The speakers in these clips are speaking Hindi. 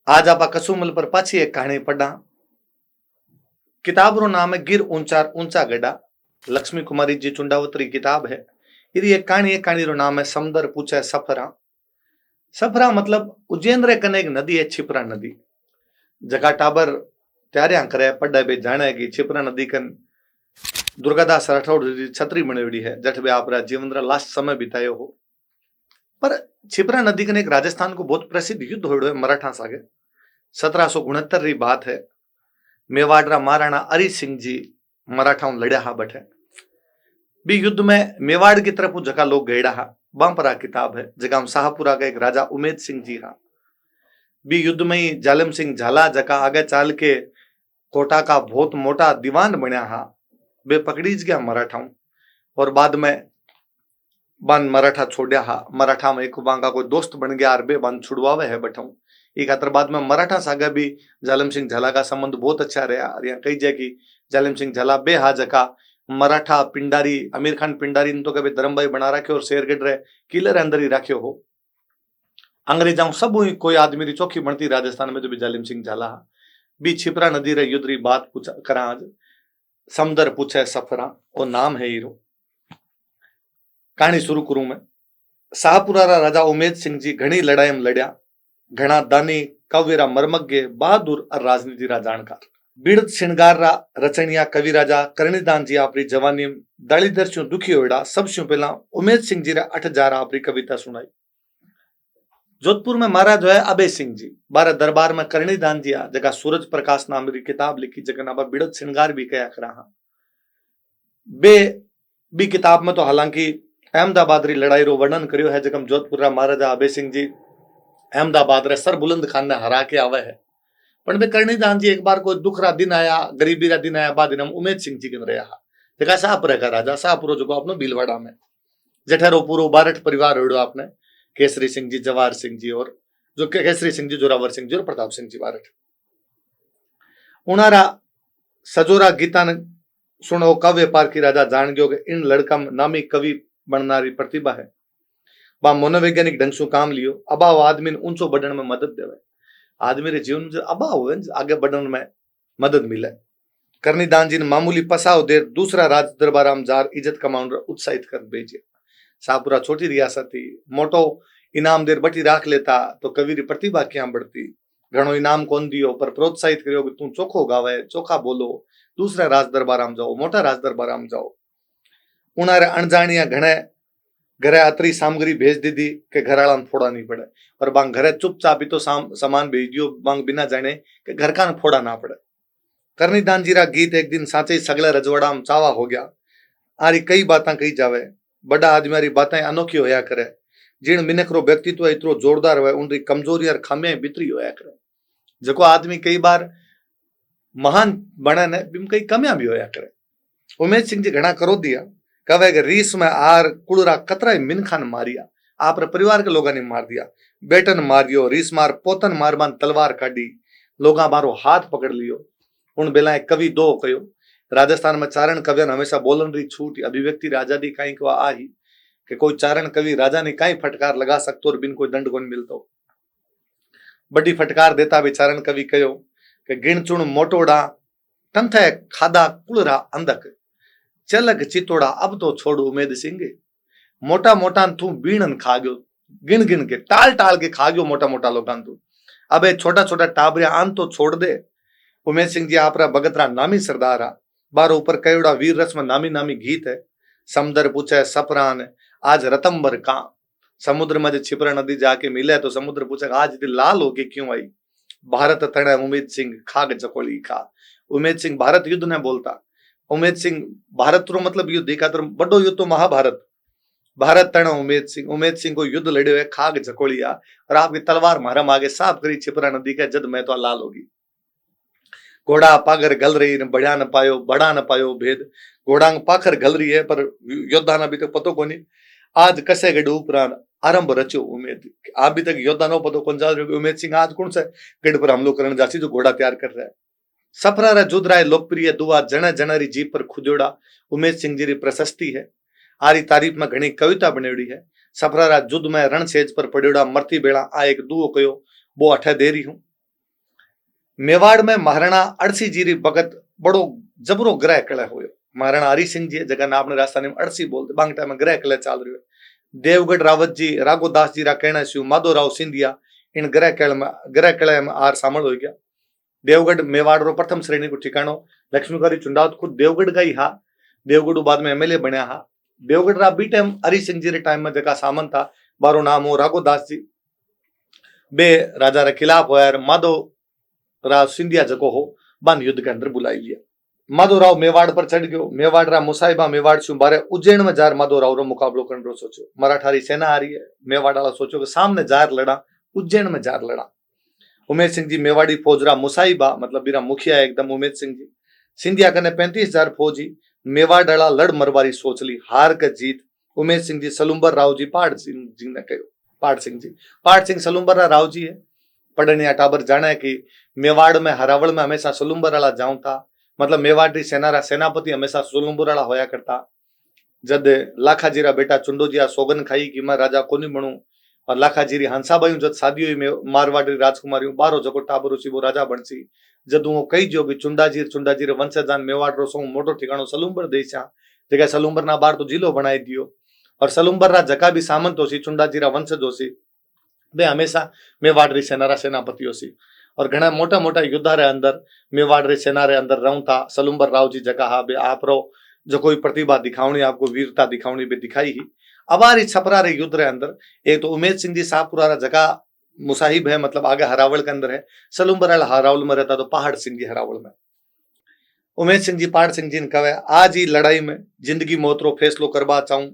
आज आप कसुमल पर पाछी एक कहानी पढ़ा। किताब रो नाम है गिर ऊंचा ऊंचा गड्ढा। लक्ष्मी कुमारी जी चुंडावतरी किताब है। इरी एक कहानी रो नाम है समंदर पूछे सफरा। सफरा मतलब उज्जैन रे कने एक नदी है छिपरा नदी। जगा टाबर त्यारिया करे पढ़े बे जाने की छिपरा नदी कन दुर्गादास राठौड़ जी छतरी बनेड़ी है जठ बे आप जीवन रा लास्ट समय बितायो हो। पर छिपरा नदी कने एक राजस्थान को बहुत प्रसिद्ध युद्ध होड़ो है मराठा सागे। 1769 री बात है। मेवाड़ महाराणा अरि सिंह जी मराठाओं लड़या हा बठे। बी युद्ध में मेवाड़ की तरफ जगह लोग गएड़ा हा। बांपरा किताब है जगह शाहपुरा का एक राजा उमेद सिंह जी हा। बी युद्ध में ही जालिम सिंह झाला जका आगे चाल के कोटा का बहुत मोटा दीवान बनया हा। बे पकड़ी गया मराठाओं और बाद में बान मराठा छोड़या हा। मराठा में एक बांगा कोई दोस्त बन गया और बे बान छुड़वावे है बठाऊं। एक आतर बाद में मराठा सागा भी जालिम सिंह झाला का संबंध बहुत अच्छा रहा और यहाँ कही जाए कि जालिम सिंह झाला बे हा जका मराठा पिंडारी अमीर खान पिंडारी तो कभी धर्मभाई बना रखे और शेरगढ़ रे किले रे अंदर ही रखे हो। अंग्रेजा सब कोई आदमी री चौकी बनती राजस्थान में तो भी जालिम सिंह झाला बी छिपरा नदी रे युद्ध री बात पूछा करा। आज समंदर पूछे सफरा और नाम है हीरो। कहानी शुरू करूं मैं। शाहपुरा राजा उमेद सिंह जी घनी लड़ाई में लड़या। घना दानी काव्यरा मर्मज्ञ बहादुर और राजनीति रा जानकार बिड़द श्रृंगार रा रचनिया कवि राजा करणीदान जी आपरी जवानी दालीदर से दुखी होड़ा सबसे पहला उमेद सिंह जी रा 8 जार आपरी कविता सुनाई। जोधपुर में महाराज है अभय सिंह जी बारह दरबार में करणीदान जी आ जगह सूरज प्रकाश नाम की किताब लिखी जगह नाम बिड़द श्रृंगार भी कया करा। बे भी किताब में तो हालांकि अहमदाबाद री लड़ाई रो वर्णन करियो है जगह जोधपुर रा महाराजा अभय सिंह जी अहमदाबाद रे सर बुलंद खान ने हरा के आवे है। पण बे करणीदान जी एक बार कोई दुख रा दिन आया गरीबी रा दिन आया बाद हम उमेद सिंह जी कन रहा जगह शाहपुर का राजा शाहपुर जो अपनो भीलवाड़ा में जठेरो पूरो बारठ परिवार होड़ो आपने केसरी सिंह जी जवाहर सिंह जी और जो केसरी सिंह जी जोरावर सिंह जी और प्रताप सिंह जी बारठ उनारा सजोरा गीता ने सुनो काव्य पार की राजा जान गयो कि इन लड़का नामी कवि बननारी प्रतिभा है। बा मनोवैज्ञानिक ढंग से काम लियो अभाव आदमी ने ऊंचो बढ़ने में मदद देवे। आदमी रे जीवन में अभाव हो आगे बढ़ने में मदद मिले। करणीदान जी ने मामूली पसाव देर दूसरा राज दरबार जार इज्जत कमाउंड उत्साहित कर भेजे। शाहपुरा छोटी रियासत थी मोटो इनाम देर बटी राख लेता तो कवि री प्रतिभा क्या बढ़ती। घणो इनाम कौन दियो पर प्रोत्साहित करियो कि तू चोखो गावे चोखा बोलो दूसरा राज दरबार जाओ मोटा राज दरबार जाओ। उनारे अणजाणिया घणे घरे अतरी सामग्री भेज दी थी कि घराला फोड़ा नहीं पड़े और बांग घरे चुपचाप ही तो सामान भेज दियो बांग बिना जाने कि घर का फोड़ा ना पड़े। करणीदान जी रा गीत एक दिन साचे सगले रजवाड़ा में चावा हो गया। आरी कई बातें कही जावे बड़ा आदमी री बातें अनोखी होया करे जिन मिनख रो व्यक्तित्व इतरो जोरदार हुए उनरी कमजोरी और खामियां बितरी होया करे। जको आदमी कई बार महान बने ने बिम कई कमियां भी होया करे। उमेद सिंह जी घना करो दिया कहे कि रीस में आर कुड़रा कतरा मिनखान मारिया आप परिवार के लोगों ने मार दिया बेटन मारियो रीस मार पोतन मारबान तलवार काटी लोगा मारो हाथ पकड़ लियो। उन बेला कवि दो कयो राजस्थान में चारण कवियन हमेशा बोलन री छूट अभिव्यक्ति री आजादी कहीं को आई कि कोई चारण कवि राजा ने कहीं फटकार लगा सकतो और बिन कोई दंड कोन मिलतो। बड़ी फटकार देता भी चारण कवि कयो कि गिणचुण मोटोड़ा तंथे खादा कुलरा अंधक चलक चितोड़ा अब तो छोड़ उमेद सिंह मोटा मोटा तू बीणन खा गयो गिन गिन के टाल टाल के खा गयो मोटा मोटा लोग तू अब छोटा छोटा टाबरिया आन तो छोड़ दे। उमेद सिंह जी आपरा भगतरा नामी सरदार आ बार ऊपर कयोड़ा वीर रस में नामी नामी गीत है। समंदर पूछे सफरान आज रतंबर का समुद्र में छिपरा नदी जाके मिले तो समुद्र पूछे आज लाल होके क्यों आई। भारत तणे उमेद सिंह खाग चकोली खा। उमेद सिंह भारत युद्ध ने बोलता उमेद सिंह भारत रो मतलब युद्ध देखा तो बड़ो युद्ध तो महाभारत भारत तण उमेद सिंह को युद्ध लड़े हुए खाग झकोलिया और आपकी तलवार मारम आगे साफ करी छिपरा नदी के जद मैं तो लाल होगी। घोड़ा पागर गल रही बढ़ा न पायो बड़ा न पायो भेद घोड़ांग पाखर गल रही है पर योद्धा अभी तक पतो को नहीं आज कसे गड उपरान आरंभ रचो उमेद अभी तक योद्धा नो पतो कौन जा उमेद सिंह आज कौन से गढ़ पर हमलो करने जासी जो घोड़ा तैयार कर रहा है। सफरा रा जुदराय लोकप्रिय दुआ जन जनरी जीप पर खुजोड़ा उमेद सिंह जी री प्रशस्ति है। आरी तारीफ में घनी कविता बनेड़ी है। सफरा रा जुद में रणसेज पर पड़ेड़ा मरती बेड़ा आ एक दुओ कयो वो अठे दे रही हूं मेवाड़ में महाराणा अड़सी जीरी भगत बड़ो जबरो ग्रह कले हुयो। महाराणा हरि सिंह जी जगह ना आपने राजस्थानी में अड़सी बोलते, बांग टाइम में ग्रह कले चाल रही है। देवगढ़ रावत जी राघोदास जी रा कहना से माधोराव सिंधिया इन ग्रह कले में आर शामिल हो गया। देवगढ़ मेवाड़ रो प्रथम श्रेणी को ठिकानो लक्ष्मीकारी चुंडावत खुद देवगढ़ का ही हा। देवगढ़ बाद में एमएलए बनया हा। देवगढ़ रा बी टाइम हरि सिंह जी रे टाइम में जका सामंत था बारो नाम हो राघोदास जी बे राजा रे खिलाफ होया। माधव राव सिंधिया जको हो बान युद्ध के अंदर बुलाई लिया। माधोराव मेवाड़ पर चढ़ गयो। मेवाड़ रा मुसाहिबा मेवाड़ से बारे उज्जैन में जार माधोराव रो मुकाबलो करने रो सोचो। मराठारी सेना आ रही है, मेवाड़ वाला सोचो कि सामने जार लड़ा, उज्जैन में जार लड़ा। उमेद सिंह जी मेवाड़ी फौजरा मुसाहिबा मतलब बीरा मुखिया एकदम उमेद सिंह जी सिंधिया कने 35,000 फौजी मेवाड़ डाला लड़ मरवारी सोच ली। हार के जीत उमेद सिंह जी सलुंबर राव जी पहाड़ सिंह जी ने कहो। पहाड़ सिंह सलुंबर राव जी है। पढ़निया टाबर जाने कि मेवाड़ में हरावल में हमेशा सलुंबर वाला जाऊं था, मतलब मेवाड़ी सेना रा सेनापति हमेशा सलुंबर वाला होया करता। जद लाखाजी रा बेटा चुंडोजिया सोगन खाई कि मैं राजा कोनी बनू और लाखाजी री हंसाबाई जद शादी हुई मारवाड़ी राजकुमारी बारो जको टाबर उसी वो राजा बनसी। जद वो कही जो कि चुंडाजी रे वंशजान मेवाड़ रो सो मोटो ठिकानो सलुंबर देशा जगह सलुंबर ना बार तो जिलो बनाई दियो। और सलुंबर रा जका भी सामंत होसी चुंडाजी रा वंशज होसी वे हमेशा मेवाड़ री सेना रा सेनापति होसी। और घना मोटा मोटा युद्धा रे अंदर मेवाड़ री सेना रे अंदर रहूं था सलुंबर राव जी जगह हा बे आप रो जो कोई प्रतिभा दिखावनी आपको वीरता दिखावनी बे दिखाई ही। अबारी छपरा रे युद्ध रे अंदर एक तो उमेद सिंह जी शाहपुरा रा जगह मुसाहिब है, मतलब आगे हरावल के अंदर है। सलुंबर हरावल में रहता तो पहाड़ सिंह जी हरावल में। उमेद सिंह जी पहाड़ सिंह जी ने कहे आज ही लड़ाई में जिंदगी मौत रो फैसलो करवा चाहूं।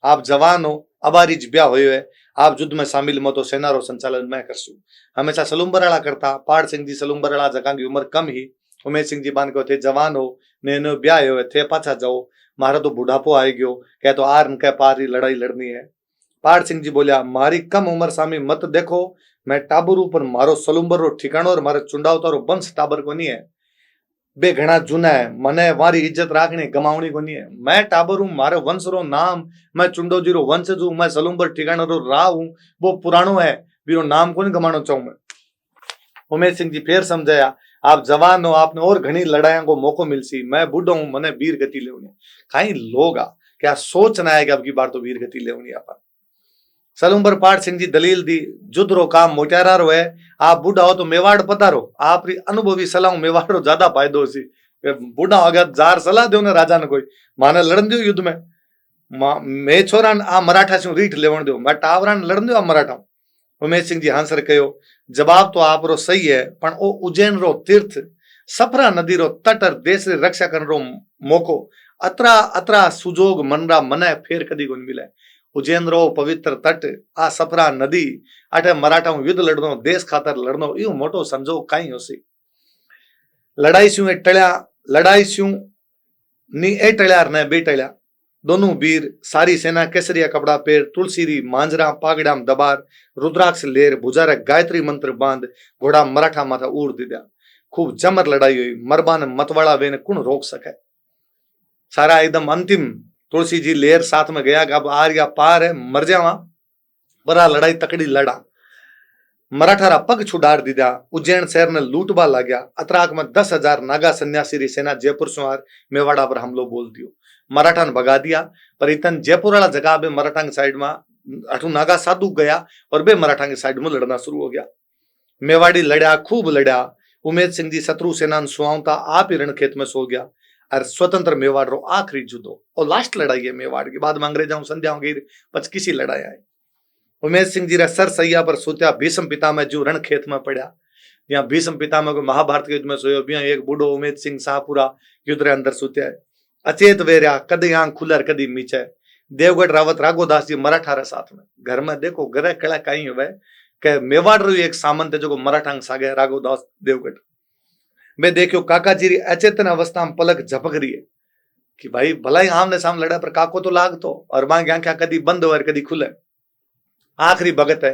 आप जवान हो, अबारी ब्याह हुए है, आप युद्ध में शामिल मतो सेना रो संचालन मैं करसू। हमेशा सलुंबराला करता। पहाड़ सिंह जी सलुंबराला जगह की उम्र कम ही। उमेद सिंह जी बान को थे जवान हो ने ब्याह हो थे पाछा जाओ, मारा तो बुढ़ापो आ गयो, कह तो आर न कह पारी लड़ाई लड़नी है। पहाड़ सिंह जी बोलिया मारी कम उम्र सामी मत देखो, मैं टाबर पर मारो सलुंबर रो ठिकाणो और मारे चुंडावता रो वंश टाबर को नहीं है। बे घना जूना है, मने मारी इज्जत राखनी गमावनी को नहीं है। मैं टाबर हूं, मारे वंश रो नाम, मैं चुंडोजी रो वंशज हूं, मैं सलुंबर ठिकाना रो राव हूं, वो पुरानो है, बीरो नाम को नहीं गमानो चाहूं मैं। उमेद सिंह जी फिर समझाया आप जवान हो, आपने और घनी लड़ाइयों को मौको मिलसी, मैं बूढ़ो हूं, मने वीर गति लेवनी। कहीं लोग क्या सोचना है कि अब की बार तो वीर गति लेवनी अपन। सलुंबर पहाड़ सिंह जी दलील दी जुद रो काम मोटारा रो है, आप बूढ़ा हो तो मेवाड़ पधारो, आप अनुभवी सलाह मेवाड़ रो ज्यादा फायदो सी। बूढ़ा हो गया जार सलाह दो ना राजा ने कोई माने लड़न दो युद्ध में, मैं छोरा आ मराठा से रीठ लेवण दो, मैं टावरा लड़न दो आ मराठा। उमेद सिंह जी हंसर कहो जवाब तो आप रो सही है, पण ओ उज्जैन रो तीर्थ सफरा नदी रो तट और देश री रक्षा करने रो मौको अतरा अतरा सुजोग मनरा मने फेर कदी कोन मिले। उज्जैन रो पवित्र तट आ सफरा नदी अटे मराठा युद्ध लड़नो, देश खातर लड़नो, यो मोटो संजोग कहीं होसी। लड़ाई स्यू टळ्या, लड़ाई स्यू नी ए टळ्या ने बे टळ्या, दोनों वीर सारी सेना केसरिया कपड़ा पेर तुलसीरी मांजरा पागड़ाम दबार रुद्राक्ष लेर भुजारा गायत्री मंत्र बांध घोड़ा मराठा माथा उड़ दिया। खूब जमर लड़ाई हुई, मरबान मतवाड़ा वेने कुण रोक सके। सारा एकदम अंतिम तुलसी जी लेर साथ में गया, अब आर या पार है मर जावा, बड़ा लड़ाई तकड़ी लड़ा। मराठा पग छुडार दिया, उज्जैन शहर ने लूटबा लाग्या। अतराक में 10,000 नागा सन्यासी री सेना जयपुर सुहार मेवाड़ा पर हमलो बोल दियो। मराठा ने भगा दिया, पर इतन जयपुर वाला जगह बे मराठा की साइड में अठू नागा साधु गया और बे मराठा की साइड में लड़ना शुरू हो गया। मेवाड़ी लड़ा, खूब लड़ा। उमेद सिंह जी शत्रु सेना सुहावता आप ही रणखेत में सो गया। और स्वतंत्र मेवाड़ रो आखिरी जुदो और लास्ट लड़ाई है मेवाड़ की, बाद में अंग्रेजों संध्या होगी पच किसी लड़ाई आई। उमेद सिंह जी रा सर सैया पर सोत्या भीष्म पितामह जो रण खेत में पड़ा, यहाँ भीष्म पितामह को महाभारत के युद्ध में सोयो, बिया एक बूढ़ो उमेद सिंह शाहपुरा युद्ध रे अंदर सोत्या है। अचेत वेर्या कदी आंख खुलर कदी मीचे। देवगढ़ रावत राघोदास जी मराठा रे साथ में घर में देखो ग्रह कला कहीं हुए के मेवाड़ रो एक सामंत है जो मराठा सागे राघोदास देवगढ़ में देखो काका जी री अचेतन अवस्था में पलक झपक रही है कि भाई भला ही आमने सामने लड़ा पर काको तो लाग तो, और मांग आंखें कदी बंद हो कदी खुले। आखिरी भगत है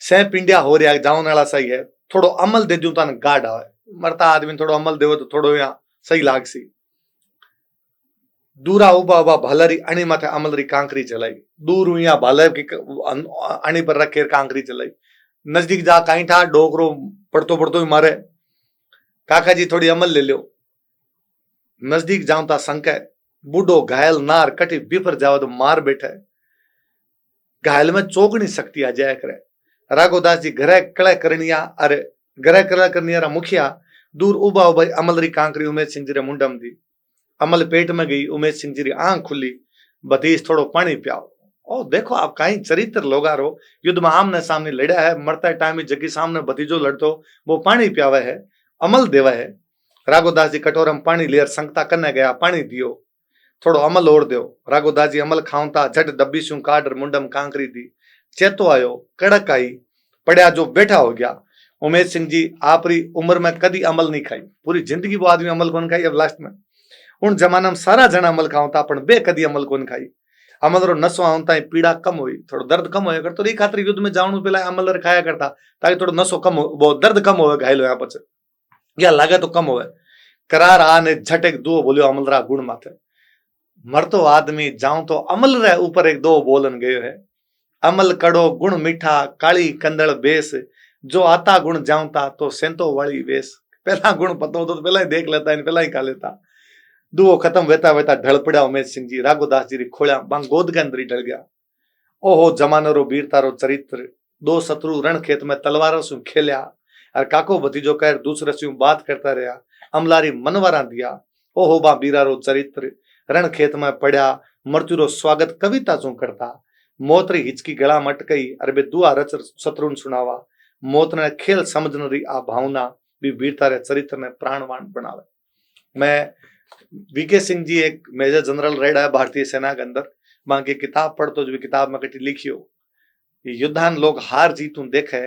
सह पिंडिया हो रहा जावन वाला सही है, थोड़ो अमल दे दू तन गाढ़ आवे, मरता आदमी थोड़ो अमल देव तो थोड़ो यहाँ सही लाग सी। दूरा उबा उबा भालरी अणी माथे अमल री कांकरी चलाई, दूर हुई भालर की अणी पर रखे कांकरी चलाई। नजदीक जा कहीं था डोकरो पड़तो पड़तो ही मारे, काका जी थोड़ी अमल ले लो, नजदीक जाऊं ता संक है, बूढ़ो घायल नार कटी बिफर जाओ तो मार बैठा है, घायल में चौकनी शक्ति आ जाया करे। राघोदास जी घरे कड़ा करनिया, अरे घरे कड़ा करनिया मुखिया दूर उबा उबा अमल री कांकरी उमेश सिंह जी रे मुंडम दी, अमल पेट में गई, उमेश सिंह जी री आंख खुली, भतीज थोड़ो पानी पियाओ। ओ देखो आप कहीं चरित्र लोगा रो, युद्ध में आमने सामने लड़ा है, मरता टाइम जगी सामने भतीजो लड़तो, वो पानी पियावे है, अमल देवा है। राघोदास जी कटोरा में पानी लेर संगता करने गया, पानी दियो, थोड़ो अमल और दो। राघोदास जी अमल खाऊंता झट डब्बी शू काट मुंडम कांकरी दी, चेतो आयो, कड़क आई, पड़या जो बैठा हो गया। उमेश सिंह जी आपरी उम्र में कदी अमल नहीं खाई, पूरी जिंदगी वो आदमी अमल कौन खाई। अब लास्ट में उन जमाना में सारा जना अमल खाऊंता पण बे कदी अमल कौन खाई। अमल रो नसो आउंता पीड़ा कम हुई, थोड़ो दर्द कम होया करतो, री खातिर युद्ध में जावणु पहला अमल खाया करता ताकि थोड़ो नसो कम हो, वो दर्द कम होवे घायल होया पछे, या लागे तो कम होवे। करार आने झटक दो बोलियो अमल रा गुण माथे, मरतो आदमी जाऊं तो अमल रे ऊपर एक दो बोलन गयो है। अमल कड़ो गुण मीठा काली कंदड़ बेस, जो आता गुण जाऊंता तो सेंतो वाली वेस। पहला गुण पता हो तो पहला ही देख लेता, पहला ही खा लेता। दुओ खत्म वेता वेता ढल पड़ा उमेश सिंह जी, राघोदास जी री खोल्या बांग गोद के अंदर ही ढल गया। ओहो जमानो रो वीरता रो चरित्र, दो शत्रु रण खेत में तलवारों से खेल्या, और काको भतीजो कह दूसरे से बात करता रहा, अमलारी मनवारा दिया। ओहो बा बीरा रो चरित्र, रण खेत में पड़ा मृत्यु रो स्वागत कविता चू करता, मौत री हिचकी गला मटकई, अरे बे दुआ रच शत्रुन सुनावा। मौत ने खेल समझने री आ भावना भी वीरता रे चरित्र ने प्राणवान बनावे। मैं वीके सिंह जी एक मेजर जनरल रेड है भारतीय सेना के अंदर, बाकी किताब पढ़तो जो भी किताब में कटी लिखियो, युद्धान लोग हार जीत देखे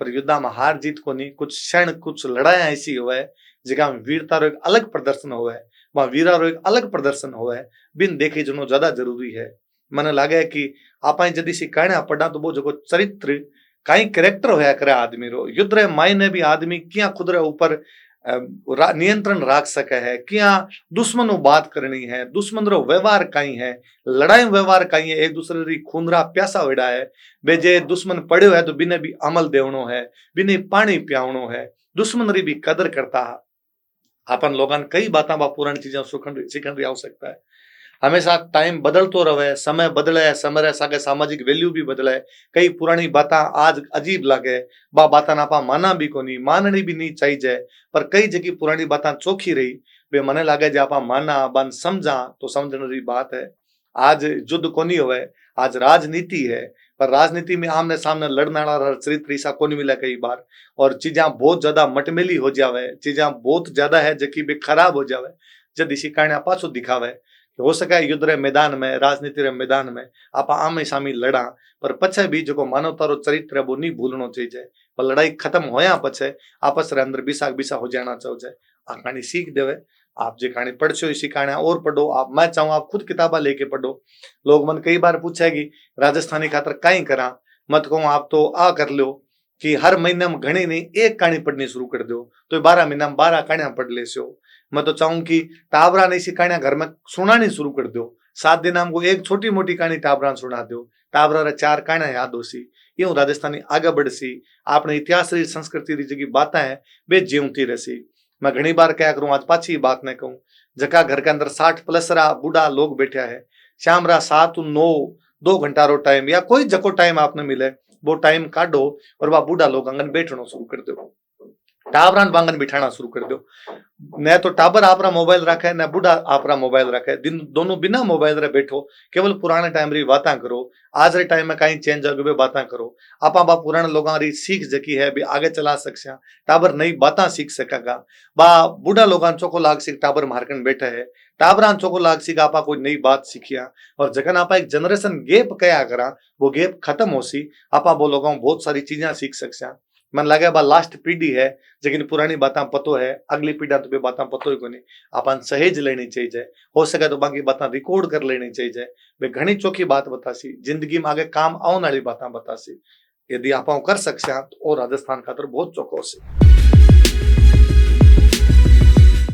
पर युद्धा में हार जीत को नहीं, कुछ क्षण कुछ लड़ाई ऐसी हुए जगह में वीरता रो एक अलग प्रदर्शन हुए, वहां वीरा रो एक अलग प्रदर्शन हुए, बिन देखे जनो ज्यादा जरूरी है। मने लागे कि आप जदि सी कहना पड़ा तो वो जो चरित्र कई कैरेक्टर होया करे आदमी रो, युद्ध रे मायने भी आदमी क्या खुद रे ऊपर नियंत्रण राख सके है, क्या दुश्मनों बात करनी है, दुश्मन रो व्यवहार कई है, लड़ाई व्यवहार कई है, एक दूसरे री खूनरा प्यासा वेड़ा है। बेजे दुश्मन पड़ो है तो बिने भी अमल देवनो है, बिने पानी पियावनो है, दुश्मन री भी कदर करता है। अपन लोगन कई बातें बा पुरानी चीजें सीखन री आवश्यकता है। हमेशा टाइम बदलतो रहे, समय बदले, समय सागे सामाजिक वैल्यू भी बदले, कई पुरानी बातें आज अजीब लगे, बा बातें आपा माना भी कोनी, माननी भी नहीं चाहिए, पर कई जगह पुरानी बातें चोखी रही, बे मने लागे जे आपा माना बन समझा तो समझने री बात है। आज युद्ध कोनी हुए, आज राजनीति है, पर राजनीति में आमने सामने लड़ने वाला चरित्र ऐसा कोनी मिला कई बार, और चीजा बहुत ज्यादा मटमेली हो जावे, चीजा बहुत ज्यादा है जबकि भी खराब हो जावे, जब इसी कारण पाछो दिखावे। हो सके युद्ध रे मैदान में, राजनीति रे मैदान में आप आमे सामी लड़ा, पर पछे भी जो मानवता रो चरित्र वो नहीं भूलना चाहिए, पर लड़ाई खत्म होया पछे आपस रे अंदर बिसा हो जाना चाहिए। आ कहानी सीख देवे, आप जो कहानी पढ़ो इसी कहानी और पढ़ो। आप मैं चाहूँ आप खुद किताबा लेके पढ़ो। लोग मन कई बार पूछेगी राजस्थानी खातर कहीं करा, मत कहूँ आप तो आ कर लो कि हर महीने में घनी नहीं एक कहानी पढ़नी शुरू कर दो, तो 12 महीना में 12 कहानियां पढ़ ले सो। मैं तो चाहूँ कि टाबरा ने सी कहानियां घर में सुनानी शुरू कर दो, 7 दिन हमको एक छोटी मोटी कहानी टाबरा सुना दो, टाबरा रे 4 कहानियां याद हो सी, यूं राजस्थानी आगे बढ़ सी, आपने इतिहास री संस्कृति री जगी बातें है वे जीवती रही। मैं घनी बार क्या करूं, आज पाछी बात नहीं कहूं, जका घर के अंदर 60+ रा बूढ़ा लोग बैठा है, शाम रा 7 9 2 घंटा रो टाइम या कोई जको टाइम आपने मिले वो टाइम काटो और वह बूढ़ा लोग आंगन बैठना शुरू कर दो, टाबरान बांगन बिठाना शुरू कर दो। न तो टाबर आपरा मोबाइल रखे न बूढ़ा आपरा मोबाइल रखे, दिन दोनों बिना मोबाइल रे बैठो, केवल पुराने टाइम री बातें करो, आज रे टाइम में कहीं चेंज हो बातें करो। आपा बा पुराने लोगों री सीख जकी है भी आगे चला सकसा, टाबर नई बातें सीख सकेगा। बा बूढ़ा लोगों चोको लाग सीख टाबर मारकन बैठे है, टाबरान चोको लाग सीख आपा कोई नई बात सीखिया, और जगन आपा एक जनरेशन गैप कया करा वो गैप खत्म हो सी, आपा वो लोगों बहुत सारी चीजें सीख सकसा। मन लगे बा लास्ट पीढ़ी है लेकिन पुरानी बातें पतो है, अगली पीढ़ी तो बातें पतो ही कोनी, अपन सहेज लेनी चाहिए, हो सके तो बाकी बातें रिकॉर्ड कर लेनी चाहिए। वे घनी चोखी बात बतासी, जिंदगी में आगे काम आने वाली बातें बतासी, यदि आप कर सकते हैं तो राजस्थान खातर बहुत चौको से।